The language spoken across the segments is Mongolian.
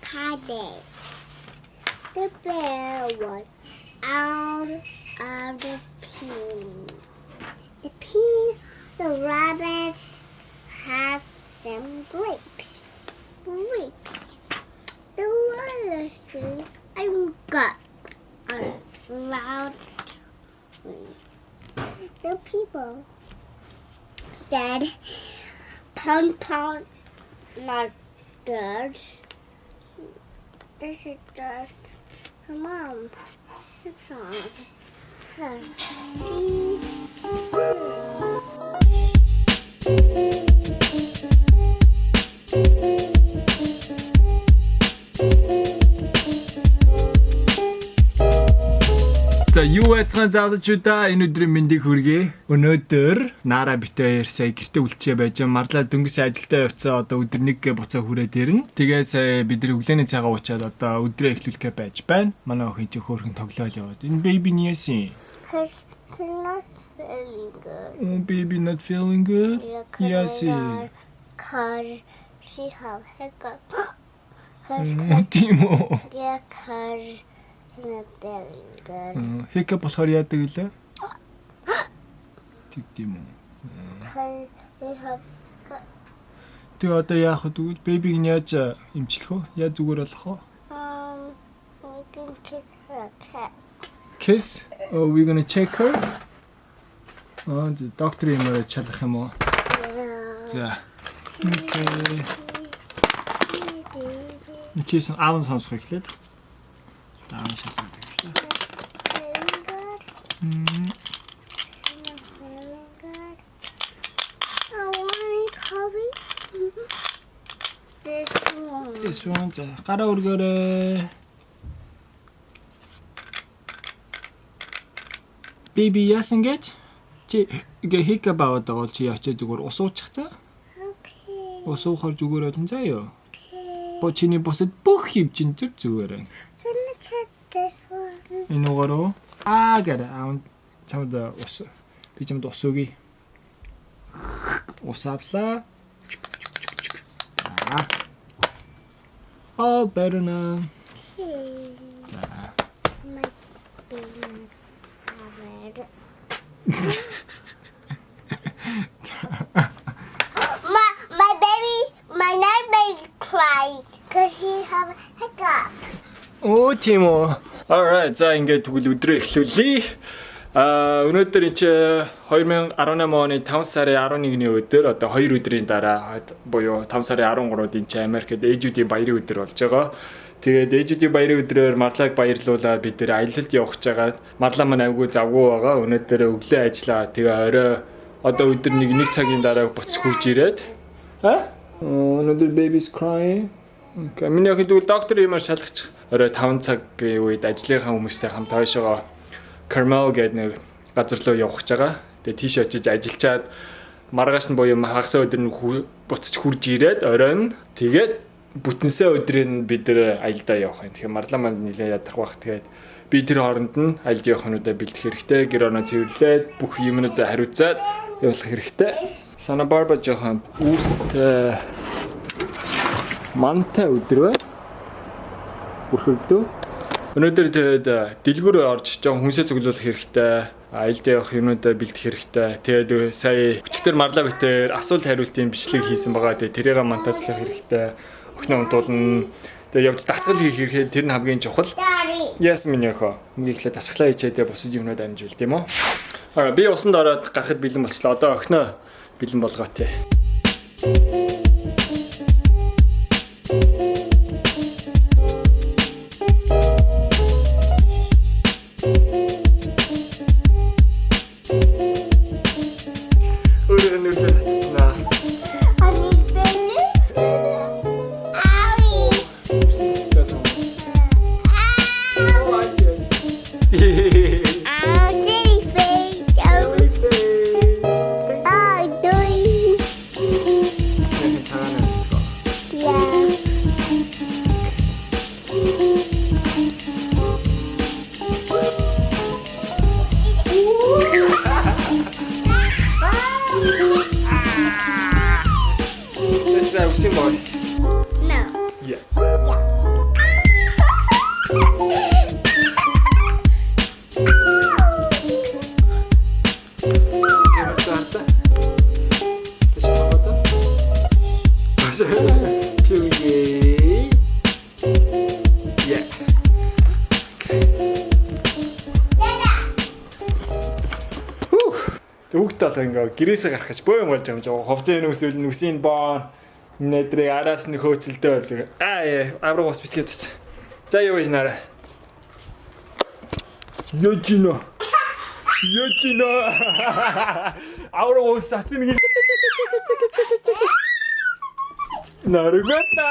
cabbage. The bear was out of the pen. The rabbits have some grapes. The water tree and got a loud tree. The people said, "Pound, not dirt. This is dirt." Her mom, it's on her. See? За юу байцгаан залуучуудаа энэ өдрийн мэндийг хүргэе. Өнөөдөр Нара бит хоёр сая гэрте үлчээ байж Marla дөнгөс ажилдаа явцаа одоо өдөр нэг буцаа хүрээд ирнэ. Тэгээ сая бид нар өглөөний цагаа уучаад одоо өдрөө эхлүүлэхэ байж байна. Манай охин чи хөөрхөн тоглоол яваад. Энэ baby niyasin. Cause not feeling good. Oh, baby not feeling good? Yes. Cause she have hiccup. Тимо. Yeah, cause she's not feeling good. Hiccup болохоор яадаг үлээ? Тим үү. Cause she have Тэгээ одоо яах вэ тэгвэл бэбиг нь яаж эмчлэх вэ? Яаж зүгээр болох вэ? we can kiss her cat. Kiss? Oh, we're gonna check her. Доктор юмараа чалах юм уу? За. Окей. Чисэн аав нь сонсох эхлээд. Аав нь шалгах эхлэв. This one. Гараа өргөөрэй. Baby яасан гэж? Чи гээ баваад байгаа чи очиж зүгээр ус уучих цаа. Okay. Ус уухаар зүгээр олон заяа. Чиний босод бүх хөвчин зүгээр. Can I get this one? Энэ угааруу гэрэ аав чамд ус би чамд ус өгье. Ус авлаа. All better now. My baby's crying because she have a hiccup. Oh, Timo. All right. За ингээд тэгвэл өдрөө эхлүүлье. Өнөөдөр энэ 2018 оны 5 сарын 11-ний өдөр одоо 2 өдрийн дараа буюу 5 сарын 13-нд энэ Америкт ээжүүдийн баярын өдөр болж байгаа. Тэгээд ээжүүдийн баярын өдрөөр Marla-г баярлуулаад бид нэр аялалд явах гэж байгаа. Marla маань авгүй завгүй байгаа. Өнөөдөр өглөө ажиллаа. Тэгээ орой одоо өдөр нэг цагийн дараа буцаж хурж ирээд. Another baby's crying. Okay. Миний охин тэгвэл доктор юмар шалгачих. Орой 5 цагийн үед ажлынхаа хүмүүстэй хамт хойшоо Carmel гэдэг нэг газар руу явах гэж байгаа. Тэгээ тийш очиж ажиллачаад маргааш нь буюу хагасаа өдөр нь буцаж хурж ирээд орой нь тэгээд бүтэнсээ өдрийн бид нэр аялдаа явах юм. Тэгэхээр Marla манд нэлээд ядрах бах. Тэгээд би тэр хооронд нь аялд явах нүдэ бэлдэх хэрэгтэй. Гэр орноо цэвэрлээд бүх юмнуудаа хариуцаад явуулах хэрэгтэй. Сана барба жоохон үүстэй мантай өдөр бай. Бүрхэгдөө. Өнөөдөр тэгээд дэлгүүр орж жоохон хүнсээ цуглуулах хэрэгтэй. Аялд явах юмнуудаа бэлдэх хэрэгтэй. Тэгээд сая өчигдөр Marla битээр асуулт хариултын бичлэг хийсэн байгаа. Тэгээд тэрийг монтажлах хэрэгтэй. Охин унтуулна. Тэгээд явж дасгал хийх хэрэгтэй. Тэр нь хамгийн чухал. Yes минийхөө. Ингээдлээ дасгалаа хийчээд бусад юмнууд амжуул тийм үү? Би усанд ороод гарахад бэлэн болчлоо. Одоо охиноо бэлэн болгоотой. No. Yeah. Yeah. болох ингээ гэрээсээ гарах гэж бөө юм болж байгаа юм жоо. Хувцас нүсэл нүсийн боо нэдрээ араас нь хөөцөлдөө бол авраг ус битгээд. За юу вэ Нара? Ёжино. Авраг ус цацны гэж. Наргата.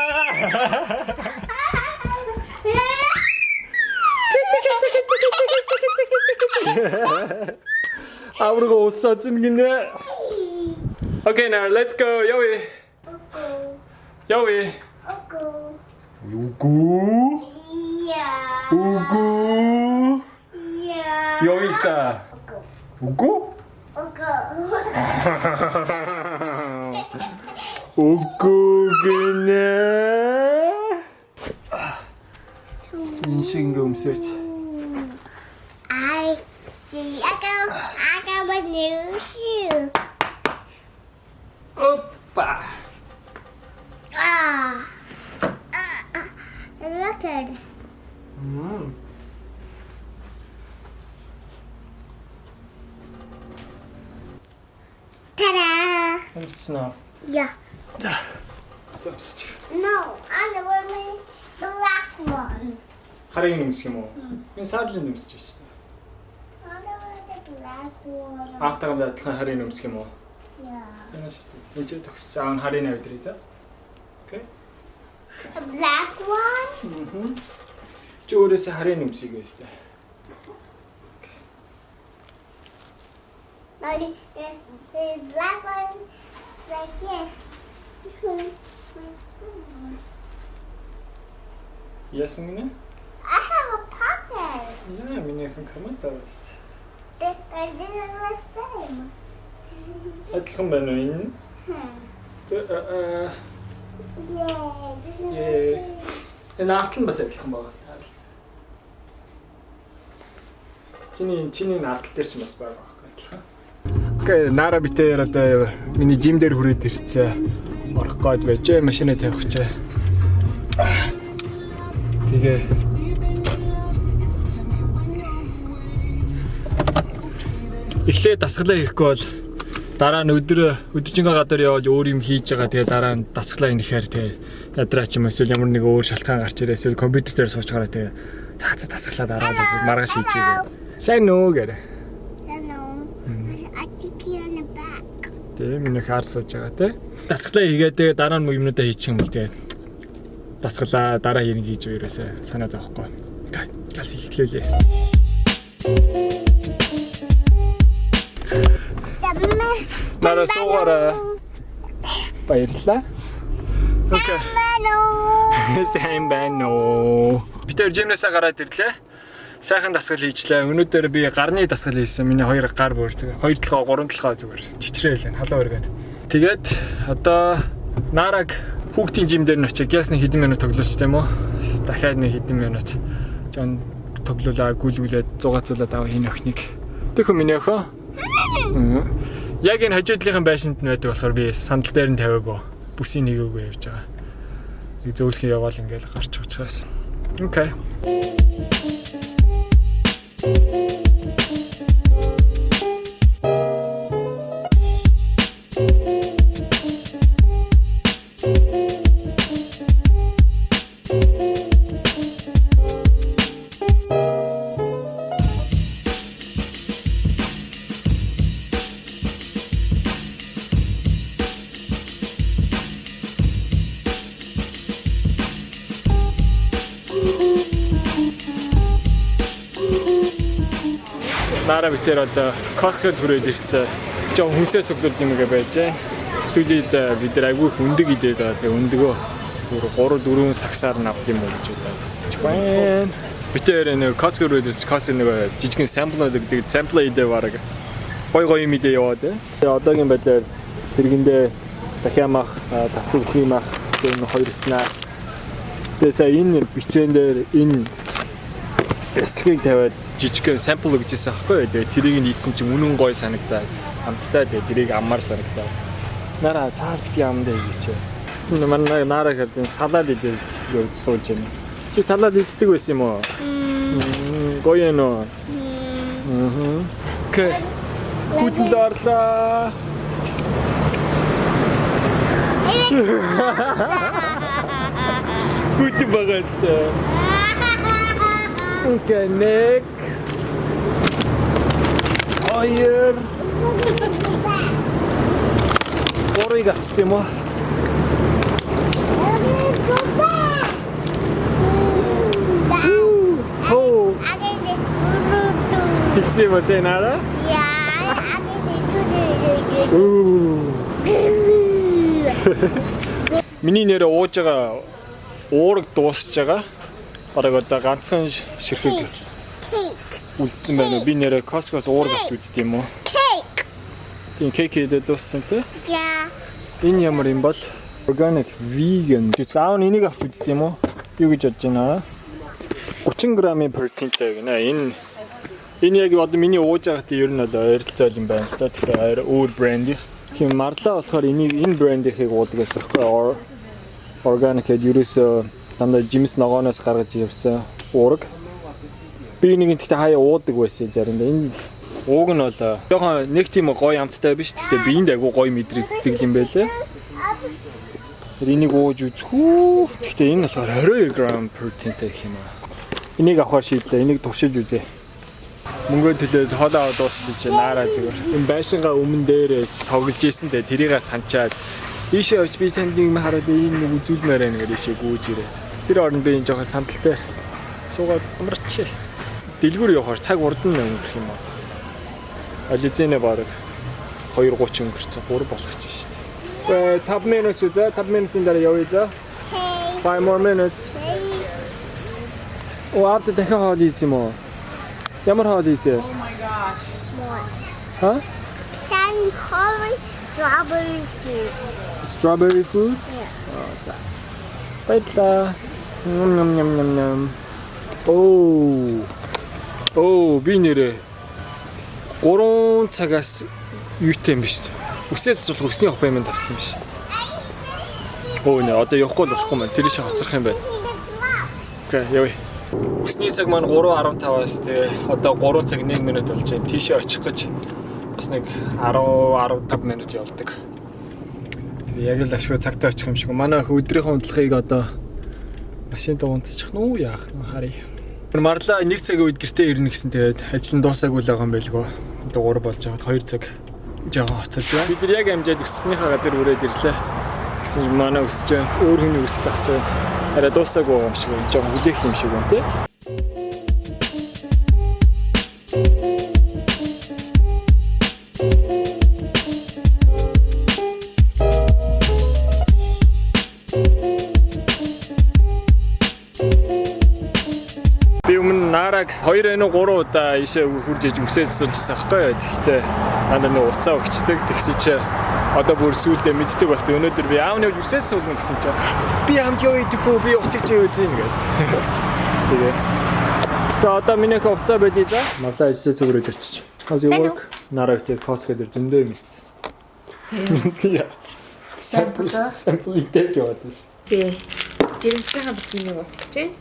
Авраг ус цацны гинэ. Okay, now let's go. Yowie. Yowie. Ugu. Yeah. Ugu. Yeah. Yoita. Ugu? Ugu gine. 진심 음식. I see. I got my new shoe. Oppa. Look at it. Ta-da! It's not. Yeah. Just. No, I want the black one. 하랭이 음식 뭐. 이 사들린 음식 있지. I want the black one. 아따가 나타난 하랭이 음식 뭐. Yeah. 생각했을 때 이제 덕스 장 하랭이 애들이자. 오케이. A black one? 쪼르스 하랭이 음식이 있어. Like the black one, like this. This one. 이해했니? I have a pocket. 야, 민이 약간 가만다 봤어. I didn't like same. 어떻게 하면은 Yeah, this is 예. 나한테 봤어. 어떻게 먹었어? чиний наартал дээр ч бас байгаа байхгүй. Окей, Nara битээр одоо миний жим дээр хүрээд ирсэн. Орох гээд байж машинаа тавих чаа. Тэгээ эхлээд дасгалаа хийхгүй бол дараа нь өдөржингөө гадар яваад өөр юм хийж байгаа. Тэгээ дараа нь дасгалаа хийхээр тэгээ ядраа ч юм эсвэл ямар нэг өөр шалтгаан гарч ирээ. Эсвэл компьютер дээр суучгаараа тэгээ цаа дасгалаа дараа нь маргааш хийчихээ. Сайн нөө гэрэ. I think you're in the back. Тэгээ миний хаар сууж байгаа те. Дасгалаа хийгээд тэгээ дараа нь юмнуудаа хийчих юм бол тэгээ дасгалаа дараа хийх гэж ерөөсөө санаа зовхгүй. Окей. Газ ихлүүлээ. Nara суугаараа. Баярлалаа. Окей. Сайн байна уу? Би тэр жимнээсээ гараад ирлээ. Сайхан дасгал хийчлээ. Өнөөдөр би гарны дасгал хийсэн. Миний хоёр гар бүр зүгээр. Хоёр толгой, гурван толгой зүгээр. Чичрээл энэ халуун өргөд. Тэгээд одоо Нараг хүүхдийн жим дээр нь очиж ясны хэдэн минут тоглож тийм үү? Дахиад нэг хэдэн минут. Жон тоглуулаа, гүйлгүүлээд зугаацуулаад аваа хин охиныг. Тэхүү миний охин. Яг энэ хажуудлынхан байшинд нь байдаг болохоор би сандал дээр нь тавиагүй. Бүсийн нэгээгүй явж байгаа. Нэг зөөлхөн яваал ингээл гарч уучраас. Окей. Nara битээр одоо Costco-д хүрээд ирсэн. Жон хүнсээс өглөөд юмгээ байж. Сүүлд бид нар айгүй их өндөг идээд байгаа. Тэгээ өндөгөө 3-4 сагсаар навд юм уу гэж байна. Битээр нэг Costco хүрээд ирсэн. Costco нэг жижигэн самплууд гэдэг сампл идээ бараг. Гой юм идээ яваад. Тэгээ одоогийн байдлаар тэргэндээ дахиамах, тацал хиймах энэ хоёр снаа. Тэгээ сая энэ бичэн дээр энэ эслэгийг тавиад жижигхэн сампл өгчээсэн аахгүй. Тэгээ тэрийг нийцсэн чинь үнэн гой санагдаад хамтдаа тэгээ тэрийг аммаар санагдаад. Нара цаас бит юм даа гэж. Манай Nara гэдэг салаад идэж сууж байна. Чи салаад иддэг байсан юм уу? Гоё нөө. Окей. Guten Marla. Guten Bagasta. Okay, neck. Oyer. Oraya kaçtım o. It's cold. Tiksi mo sa Nara? Миний нэр ууж байгаа уураг дуусж байгаа. Бараг одоо ганцхан ширхэг үлдсэн байна уу? Би нэрээ Costco-с уураг авч үзт юм уу? Тийм кейк хийдэ дууссан тий? Яа. Энэ ямар юм бол? Organic vegan. Аав нь энийг авч үзт юм уу? Юу гэж бодож байна? 30 грамын протеинтэй гэнэ. Энэ яг одоо миний ууж байгаа тийм ер нь одоо ойролцоо юм байна л да. Тэгэхээр өөр брэнд. Хин Marla болохоор энэ брэндийг уудаг гэсэн хэрэг. Organic гэдэг ерөөсөө дандаа жимс ногооноос гаргаж явсан уураг. Би нэг ихтэй хаяа уудаг байсан заримдаа. Энэ ууг нь бол жоохон нэг тийм гоё амттай биш. Гэхдээ биеинд агай гоё мэдрэгддэг юм байлээ. Энийг ууж үзэхүү. Гэхдээ энэ болохоор 22 грамм протеинтэй гэх юм аа. Энийг авахар шийдлээ. Энийг туршиж үзье. Мөнгөө төлөөд хоолоо аваад дууссан чи Nara зүгээр. Энэ байшингаа өмнө дээр тоглож ийсэн дээ. Тэрийг санчаад ийшээ очиж би танд юм хараад энэ нэг үзүүлмээр байна гэж ийшээ гүйж ирээ. Тэр оронд би энэ жоохон сандалтай суугаад амарч. Дэлгүүр явахаар цаг урдан өнгөрөх юм аа. Ализэнэ бараг 2:30 өнгөрцөн 3 болох ч шүү дээ. 5 minutes за 5 минутын дараа явъя за. 5 more minutes. After дахиад хоол ийсэн юм уу? Ямар хоол ийсэн? Oh my gosh. Huh? Sun curry strawberry food. Strawberry food? Yeah. Oh, за. Баярлаа. Ням. Оо, би нэрээ 3 цагаас юутэй юм биш. Үсээс бол өсний хов юм тавьсан биш. Оо нэ одоо явахгүй л болохгүй маань. Тэр шиг хоцрох юм байна. Окей, явъя. Үсний цаг маань 3:15-аас тэгээ одоо 3 цаг 1 минут болж байна. Тийшээ очих гэж бас нэг 10-15 минут явдаг. Тэгээ яг л ашгүй цагтаа очих юм шиг. Манай өдрийнхөө унтлагыг одоо машинтаа унтчих нь яах нь харъя. Marla 1 цагийн үед гэртээ ирнэ гэсэн тэгээд ажил нь дуусаагүй л байгаа юм байлгүй. Одоо 3 болж байгаад 2 цаг жоохон хоцорж байна. Бид нар яг амжаад өсснийхаа газар үрээд ирлээ. Гэсэн юм манай өсөж байгаа. Өөр хүний өсөж засаа. Арай дуусаагүй юм шиг байна. Жоохон хүлээх юм шиг байна тий. Нараг 2-3 удаа ийшээ хурж иж үсээс суулжсан байхгүй юу. Тэгэхдээ надад нэг уцаа өгчдөг. Тэгсэн чи одоо бүр сүулдэ мэддэг болсон. Өнөөдөр би аав нэг үсээс суулна гэсэн чи би хамт явъя гэхүү би уцыг чи үзье гэдэг. Тэгээ. Одоо миний уцаа байлээ за. Marla ийшээ зүгрээд ирчих. How's your work? Nara гэдэг Costco дээр зөндөө юм хэлсэн. Тийм. Sample идэх яваад байсан. Би жирэмсний хавцны нэг өгч байна.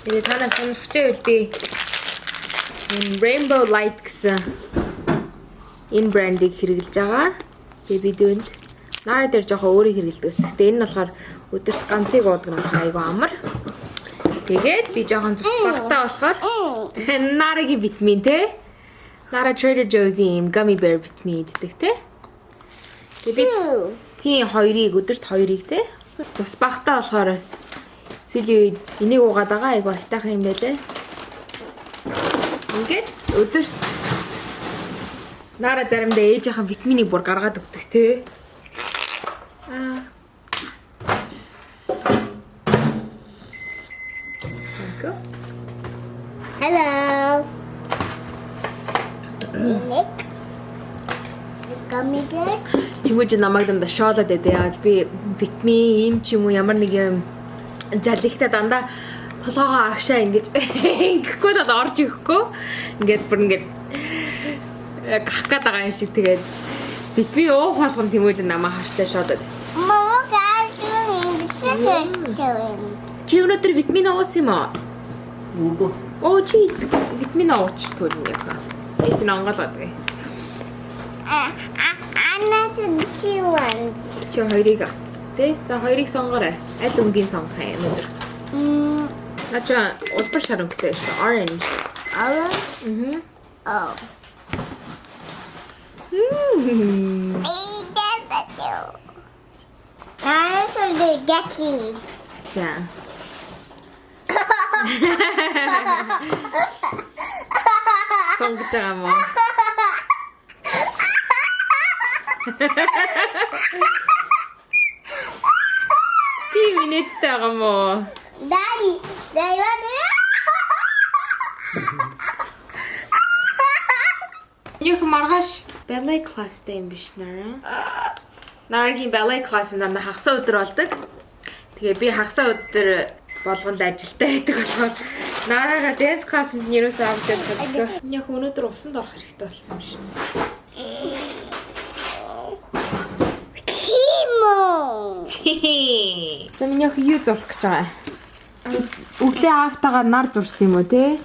Энэ танаас сонирхож байвал би энэ Rainbow Light гэсэн энэ брендийг хэрэглэж байгаа. Тэгээ видеонд Nara дээр жоохон өөрийг хэрэглэдэг. Гэтэ энэ нь болохоор өдөрт ганцыг уудаг нь айгүй амар. Тэгээд би жоохон цусгахтаа болохоор Nara-гийн витамин те. Nara Trader Joe's-ийн gummy bear витамин иддэг те. Тэгээд би тийм хоёрыг өдөрт хоёрыг те. Цус багтаа болохоор бас сүүлийн үед энийг уугаад байгаа айгу айтайхан юм байлээ. Ингээд өдөрт Nara заримдаа ээжийнхэн витаминийг бүр гаргаад өгдөг те. Hello. Nick. Gummy bear. Temuujin намайг дандаа шоолоод байдаг. Би витамин юм ч юм уу ямар нэг юм залхихта дандаа толгоогоо арагшаа ингэж ингэхгүй л орж ирэхгүй. Ингээд бүр ингээд гах гээд байгаа юм шиг тэгээд витамин уух болгон Temuujin намайг харчаа шоолоод. Мама гайгүй. Чи өнөөдөр витамин уусан юм уу? Үгүй. Оо чи витамин уучих төрний яа. Энд нь онголоод гээ. Anna's two ones. Чи хоёрыг тий? За хоёрыг сонгоорой. Аль өнгийн сонгох юм өндөр? Ачаа улбар шар өнгөтэй шүү. Orange. Orange? Oh. That's a little gutsy. За. Сонгож байгаа мó. Ти минуттай байгаа мó. Daddy, they want Юу маргааш ballet classтэй юм биш нара. Нарагийн ballet class нь хагасаа өдөр болдог. Тэгээ би хагасаа өдөр болгонд ажилтаа байдаг болохоор Нарага dance class-нд нэрөөсөө авч явдаг. Яг өнөөдөр усанд орох хэрэгтэй болсон юм шин. За миний ах юу зурх гэж байгаа. Өглөө аавтайгаа нар зурсан юм уу те?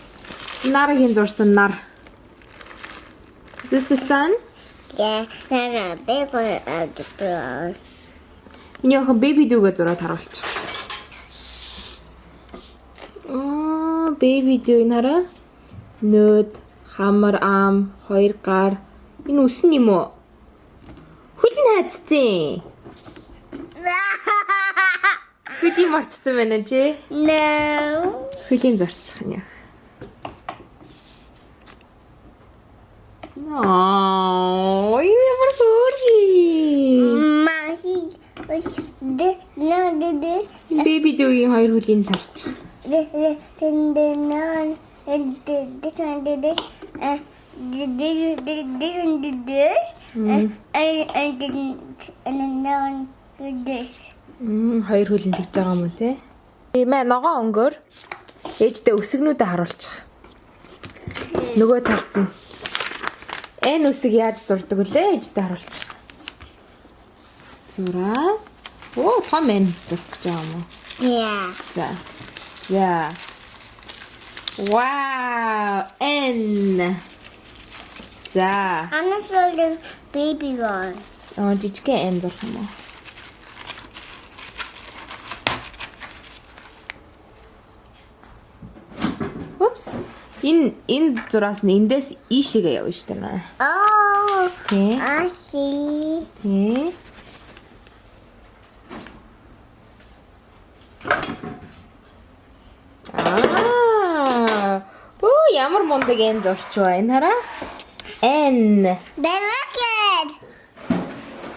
Нарагийн зурсан нар. Is this the sun? Yeah, Nara, big one of the brown. Миний ах baby дүүгээ зураад харуулчих. Baby дүү Нара. Нөд, хамар ам, хоёр гар. Энэ үсэн юм уу? Хөлн хайцсан. Хөлийн мартсан байна чи? No. Хөлийн зорчих нь яа. Оо, ямар хөөрхий. Baby дүүгийн хоёр хөлийн зарч. This one did this, and another one did this. Хоёр хөлн тэгж байгаа юм те. Мэ ногоо өнгөөр ээжтэй өсгнүүдэ харуулчих. Нөгөө талд нь. Энэ үсэг яаж зурдаг вүлээ ээжтэй харуулчих. Зураас. Оо, том энэ зурх гэж байгаа юм уу? Yeah. За. За. Wow, N. За. I'm gonna show the baby one. Жижиг N зурх юм уу? Oops. Энэ зураас нь эндээс ийшээгээ явна шүү дээ. Oh, Тэ. I see. Тэ. Оо, ямар мундаг N зурч байна хараа. N. They look good.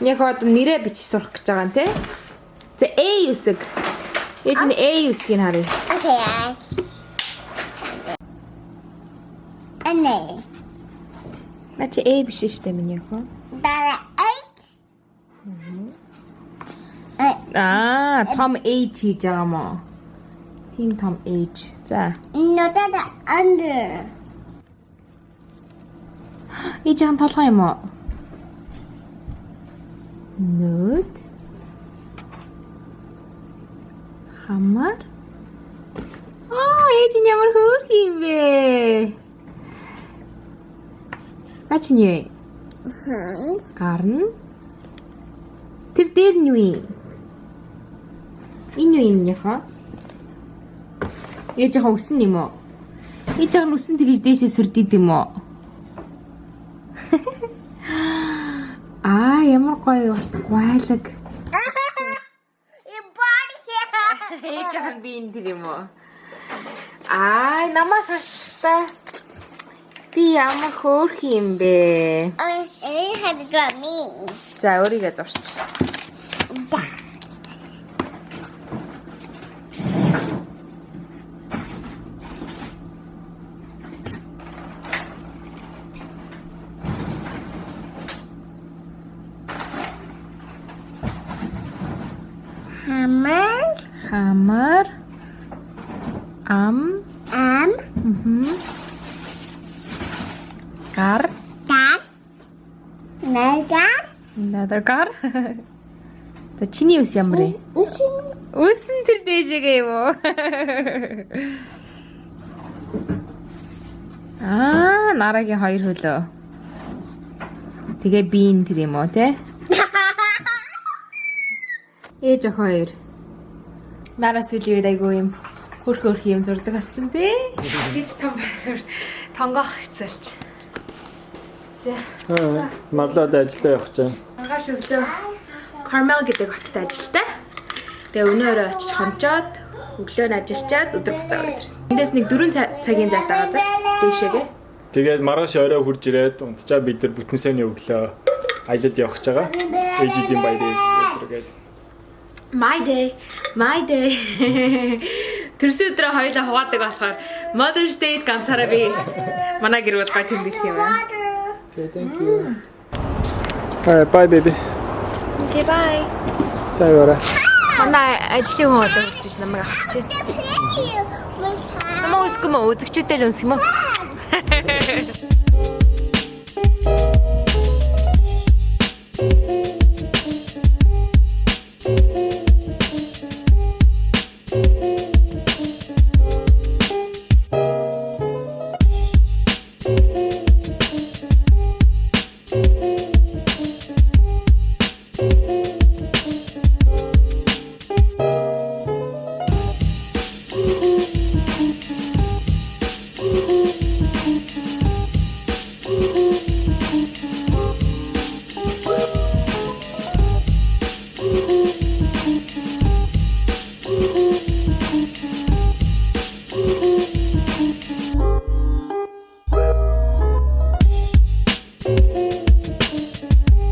Яг одоо нэрээ бичиж сурах гэж байгаа юм те. За A үсэг. Ээж нь A үсгийг харъя. Okay, and A. Начи A биш шүү дээ миний охин. That Том H хийж байгаа юм уу? Тийм том H. За. No, that's under. Ээжийн толгой юм уу? Нүд. Хамар. Ээж нь ямар хөөрхий юм бэ? Ачинье. Гарн. Тэр дээр нь юу юм? Энэ юу юм яха? Ээжийн үсэн юм уу? Ээжийн үсэн тэгж дээшээ сүрдийд юм уу? Ямар гоё гуайлаг. Your body here. Ээжийн би энэ тэр юм уу? Намаас хаштай. Би ямар хөөрхий юм бэ? You had to draw me. За өөрийгөө дурч. Hammer. Car. Another car. За чиний ус ямар вэ? Үсэн тэр дээжээгээ юм уу? Нарагийн хоёр хөлөө. Тэгээ биин тэр юм уу те? Ээж хоёр. Нара сүлээд айгүй юм хөрх юм зурдаг болсон тий. Бид том тонгох хэцэлж. За. Марлад ажилдаа явах чинь. Ангаш өглөө Carmel гэдэг хотод ажилтаа. Тэгээ өнөөрөө очиж хончоод өглөө нь ажиллаад өдөр буцаа өгдөг. Эндээс нэг 4 цагийн зайд байгаа дэшээгээ. Тэгээд маргааш орой хурж ирээд унтчаа бид нар бүтэн саяны өглөө аялалд явах гэж байгаа. Ээжийн баярыг өдргээд. My day. Тэрс өдрөө хоёулаа хуваадаг болохоор Mother's Day ганцаараа би манай гэр бол гой тэмдэглэх юм байна. Okay, thank you. Alright, bye baby. Okay, bye. Sayonara. Манай ажлын хүн одоо хүрч намайг авах чинь. Намайг үсгэмөө үзэгчтэй л үнсгэмөө.